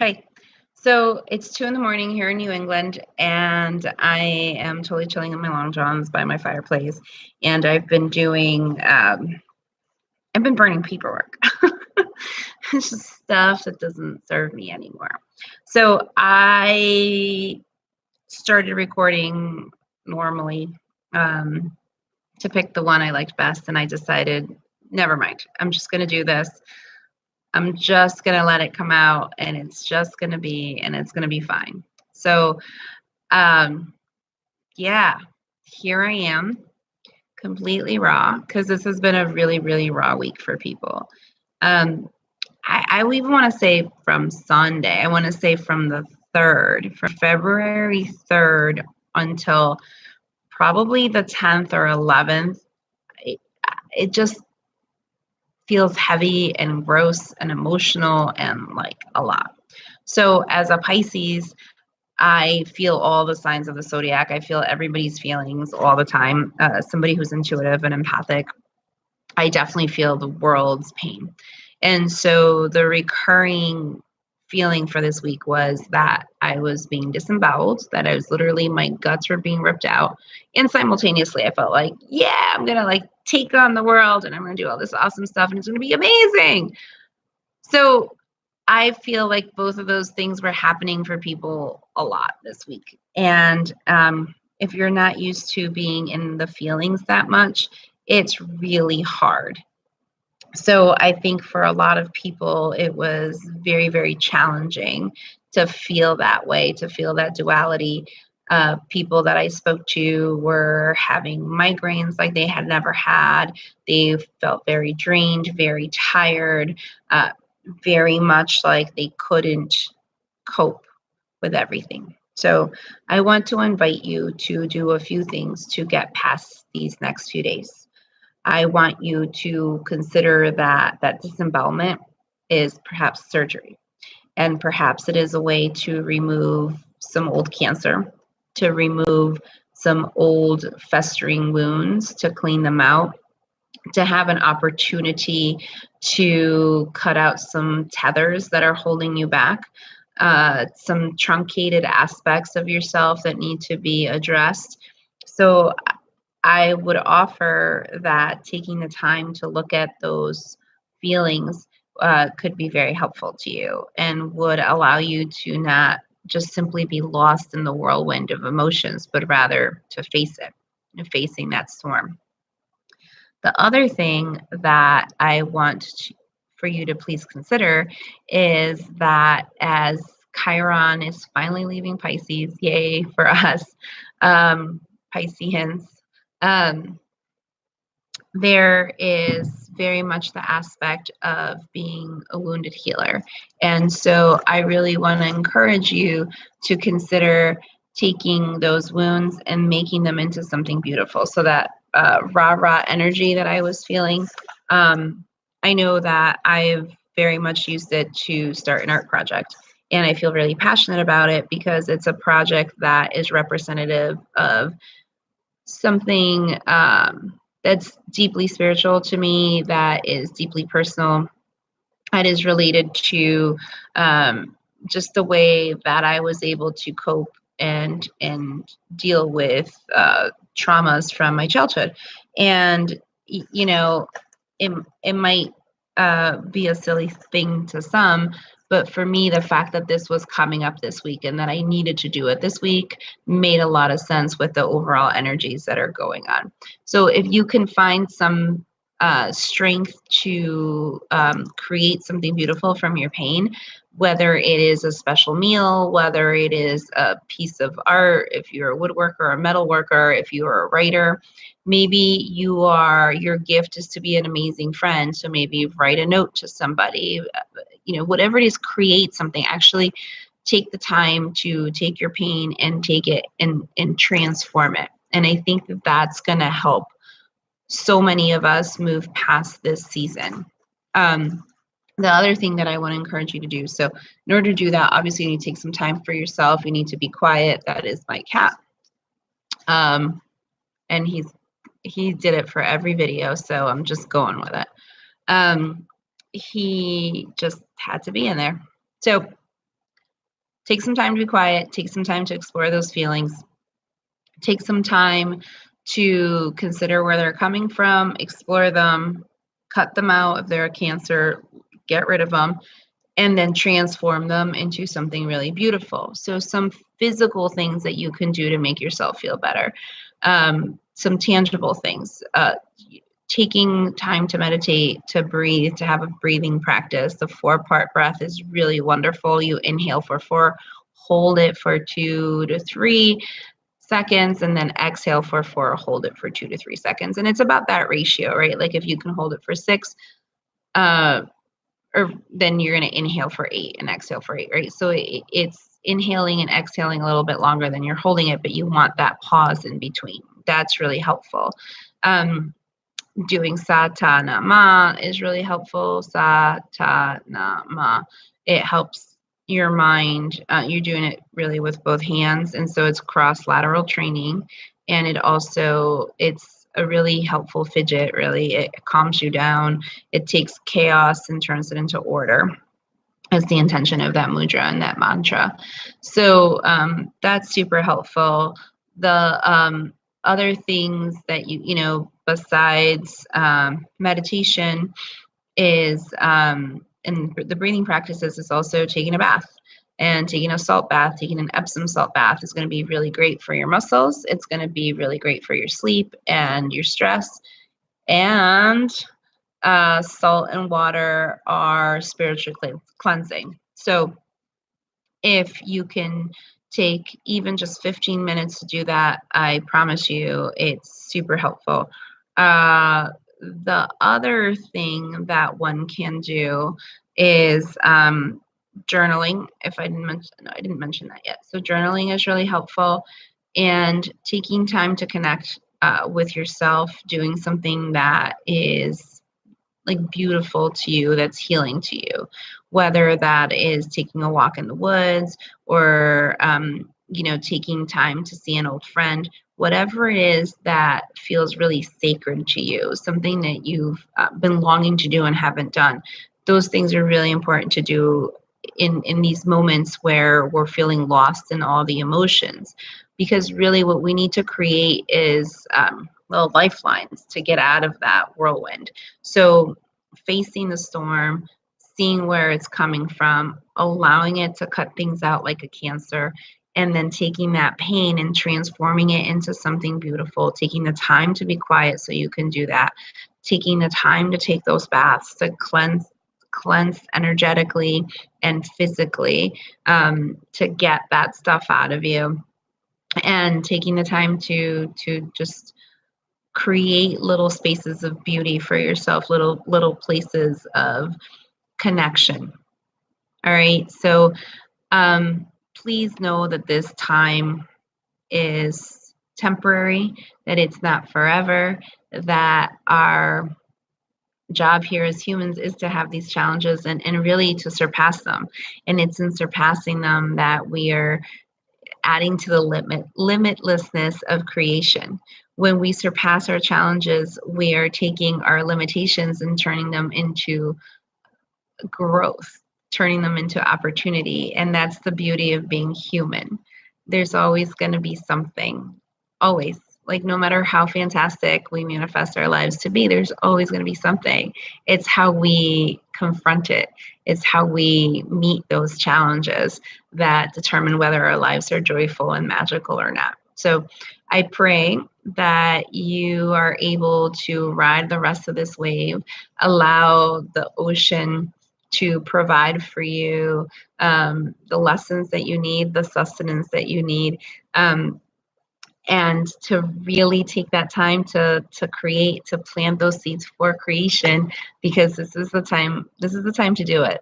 Hi. So it's 2 in the morning here in New England, and I am totally chilling in my long johns by my fireplace. And I've been burning paperwork. It's just stuff that doesn't serve me anymore. So I started recording normally um, to pick the one I liked best, and I decided, never mind. I'm just going to do this. I'm just going to let it come out, and it's going to be fine. So, um, yeah, here I am, completely raw, because this has been a really, really raw week for people. Um, I even want to say from Sunday, I want to say from the 3rd, from February 3rd until probably the 10th or 11th, it, it just feels heavy and gross and emotional and like a lot. So, as a Pisces, I feel all the signs of the zodiac. I feel everybody's feelings all the time. Somebody who's intuitive and empathic, I definitely feel the world's pain. And so the recurring feeling for this week was that I was being disemboweled, that I was literally, my guts were being ripped out. And simultaneously, I felt like, yeah, I'm going to like take on the world and I'm going to do all this awesome stuff and it's going to be amazing. So I feel like both of those things were happening for people a lot this week. And if you're not used to being in the feelings that much, it's really hard. So I think for a lot of people, it was very, very challenging to feel that way, to feel that duality. People that I spoke to were having migraines like they had never had. They felt very drained, very tired, uh, very much like they couldn't cope with everything. So I want to invite you to do a few things to get past these next few days. I want you to consider that disembowelment is perhaps surgery, and perhaps it is a way to remove some old cancer, to remove some old festering wounds, to clean them out, to have an opportunity to cut out some tethers that are holding you back, some truncated aspects of yourself that need to be addressed. So I would offer that taking the time to look at those feelings could be very helpful to you and would allow you to not just simply be lost in the whirlwind of emotions, but rather to face it, facing that storm. The other thing that I want for you to please consider is that as Chiron is finally leaving Pisces, yay for us, Pisceans, um, there is very much the aspect of being a wounded healer. And so I really want to encourage you to consider taking those wounds and making them into something beautiful. So that rah energy that I was feeling, I know that I've very much used it to start an art project. And I feel really passionate about it because it's a project that is representative of something that's deeply spiritual to me, that is deeply personal, that is related to just the way that I was able to cope and deal with traumas from my childhood. And you know, it might be a silly thing to some, but for me, the fact that this was coming up this week and that I needed to do it this week made a lot of sense with the overall energies that are going on. So if you can find some strength to create something beautiful from your pain, whether it is a special meal, whether it is a piece of art, if you're a woodworker or a metal worker, if you're a writer, maybe your gift is to be an amazing friend. So maybe write a note to somebody, whatever it is, create something. Actually take the time to take your pain and take it and transform it. And I think that that's going to help so many of us move past this season. The other thing that I want to encourage you to do, so in order to do that, obviously you need to take some time for yourself. You need to be quiet. That is my cat. And he did it for every video, so I'm just going with it. He just had to be in there. So take some time to be quiet, take some time to explore those feelings, take some time to consider where they're coming from, explore them, cut them out if they're a Cancer, get rid of them, and then transform them into something really beautiful. So some physical things that you can do to make yourself feel better, some tangible things, taking time to meditate, to breathe, to have a breathing practice. The 4-part breath is really wonderful. You inhale for 4, hold it for 2 to 3 seconds, and then exhale for 4, hold it for 2 to 3 seconds. And it's about that ratio, right? Like if you can hold it for 6, or then you're going to inhale for 8 and exhale for 8, right? So it's inhaling and exhaling a little bit longer than you're holding it, but you want that pause in between. That's really helpful. Doing Satanama is really helpful. Satanama. It helps your mind. You're doing it really with both hands, and so it's cross-lateral training. And it's a really helpful fidget, really. It calms you down. It takes chaos and turns it into order. Is the intention of that mudra and that mantra. So that's super helpful. The other things that besides meditation is, and the breathing practices, is also taking a bath. And taking a salt bath, taking an Epsom salt bath is going to be really great for your muscles. It's going to be really great for your sleep and your stress. And salt and water are spiritually cleansing. So if you can take even just 15 minutes to do that, I promise you it's super helpful. The other thing that one can do is journaling. If I didn't mention, no, I didn't mention that yet. So journaling is really helpful, and taking time to connect with yourself, doing something that is like beautiful to you, that's healing to you, whether that is taking a walk in the woods or taking time to see an old friend, whatever it is that feels really sacred to you, something that you've been longing to do and haven't done. Those things are really important to do in these moments where we're feeling lost in all the emotions, because really what we need to create is little lifelines to get out of that whirlwind. So facing the storm, seeing where it's coming from, allowing it to cut things out like a Cancer, and then taking that pain and transforming it into something beautiful, taking the time to be quiet so you can do that, taking the time to take those baths to cleanse energetically and physically, to get that stuff out of you, and taking the time to just create little spaces of beauty for yourself, little places of connection. All right. So please know that this time is temporary, that it's not forever, that our job here as humans is to have these challenges and really to surpass them. And it's in surpassing them that we are adding to the limitlessness of creation. When we surpass our challenges, we are taking our limitations and turning them into growth, turning them into opportunity. And that's the beauty of being human. There's always going to be something, always. Like, no matter how fantastic we manifest our lives to be, there's always going to be something. It's how we confront it. It's how we meet those challenges that determine whether our lives are joyful and magical or not. So I pray that you are able to ride the rest of this wave, allow the ocean to provide for you the lessons that you need, the sustenance that you need, and to really take that time to create, to plant those seeds for creation, because this is the time to do it.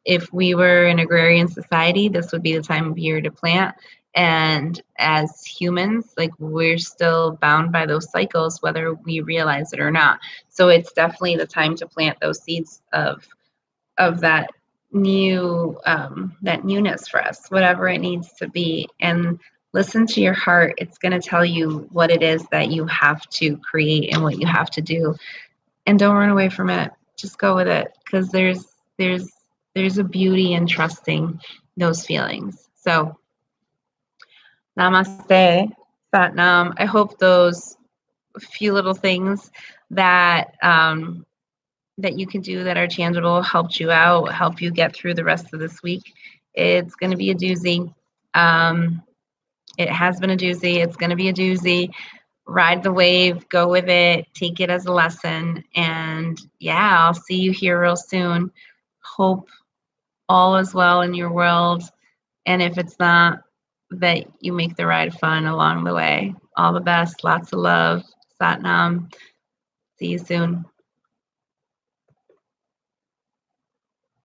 If we were an agrarian society, this would be the time of year to plant. And as humans, like, we're still bound by those cycles, whether we realize it or not. So it's definitely the time to plant those seeds of that that newness for us, whatever it needs to be. And listen to your heart. It's going to tell you what it is that you have to create and what you have to do. And don't run away from it. Just go with it, because there's there's a beauty in trusting those feelings. So namaste, Satnam. I hope those few little things that that you can do that are tangible helped you out, help you get through the rest of this week. It's going to be a doozy. It has been a doozy. It's going to be a doozy. Ride the wave, go with it, take it as a lesson. And yeah, I'll see you here real soon. Hope all is well in your world. And if it's not, that you make the ride fun along the way. All the best. Lots of love. Satnam. See you soon.